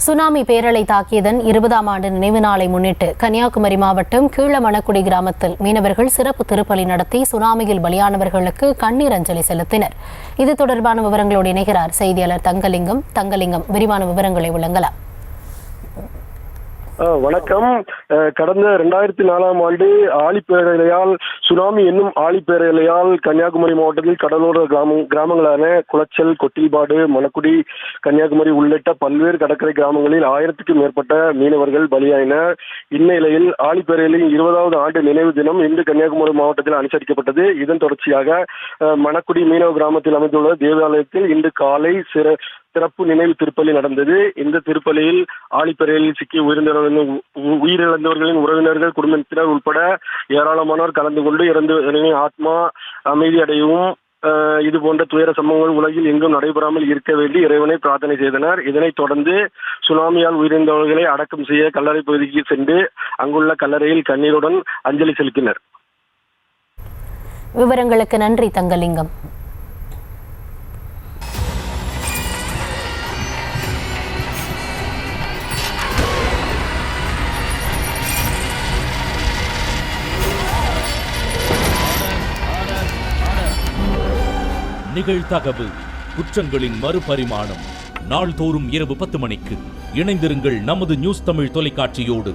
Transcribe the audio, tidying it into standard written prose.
Tsunami பேரலை தாக்கியதன் 20ஆம் ஆண்டு நினைவு நாளை முன்னிட்டு கன்னியாகுமரி மாவட்டம் கீழமணக்குடி கிராமத்தில் மீனவர்கள் சிறப்பு திருப்பலி நடத்தி சுனாமியில் பலியானவர்களுக்கு கண்ணீர் அஞ்சலி செலுத்தினர். இது தொடர்பான விவரங்களோடு இணைகிறார் செய்தியாளர் தங்கலிங்கம். விரிவான விவரங்களை வழங்கலாம். வணக்கம். கடந்த 2004ஆம் ஆண்டு ஆழிப்பேரலையால் சுனாமி என்னும் ஆழிப்பேரலையால் கன்னியாகுமரி மாவட்டத்தில் கடலோர கிராமங்களான குளச்சல், கொட்டில்பாடு, மணக்குடி, கன்னியாகுமரி உள்ளிட்ட பல்வேறு கடற்கரை கிராமங்களில் 1000க்கும் மேற்பட்ட மீனவர்கள் பலியாயினர். இந்நிலையில் ஆழிப்பேரலையின் 20வது ஆண்டு நினைவு தினம் இன்று கன்னியாகுமரி மாவட்டத்தில் அனுசரிக்கப்பட்டது. இதன் தொடர்ச்சியாக மணக்குடி மீனவ கிராமத்தில் அமைந்துள்ள தேவாலயத்தில் இன்று காலை சிறப்பு நினைவு திருப்பலி நடந்தது. இந்த திருப்பலியில் ஆழிப்பேரலையில் சிக்கி உயிரிழந்தவர்களின் உறவினர்கள், குடும்பத்தினர் உட்பட ஏராளமானோர் கலந்து கொண்டு இறந்தவர்களின் ஆத்மா அமைதி அடையவும் இது போன்ற துயர சம்பவங்கள் உலகில் எங்கும் நடைபெறாமல் இருக்க வேண்டி இறைவனை பிரார்த்தனை செய்தனர். இதனைத் தொடர்ந்து சுனாமியால் உயிரிழந்தவர்களை அடக்கம் செய்ய கல்லறை பகுதிக்கு சென்று அங்குள்ள கல்லறையில் கண்ணீருடன் அஞ்சலி செலுத்தினர். விவரங்களுக்கு நன்றி தங்கலிங்கம். நிகழ்தகவு குற்றங்களின் மறுபரிமாணம் நாள்தோறும் இரவு 10 மணிக்கு இணைந்திருங்கள் நமது நியூஸ் தமிழ் தொலைக்காட்சியோடு.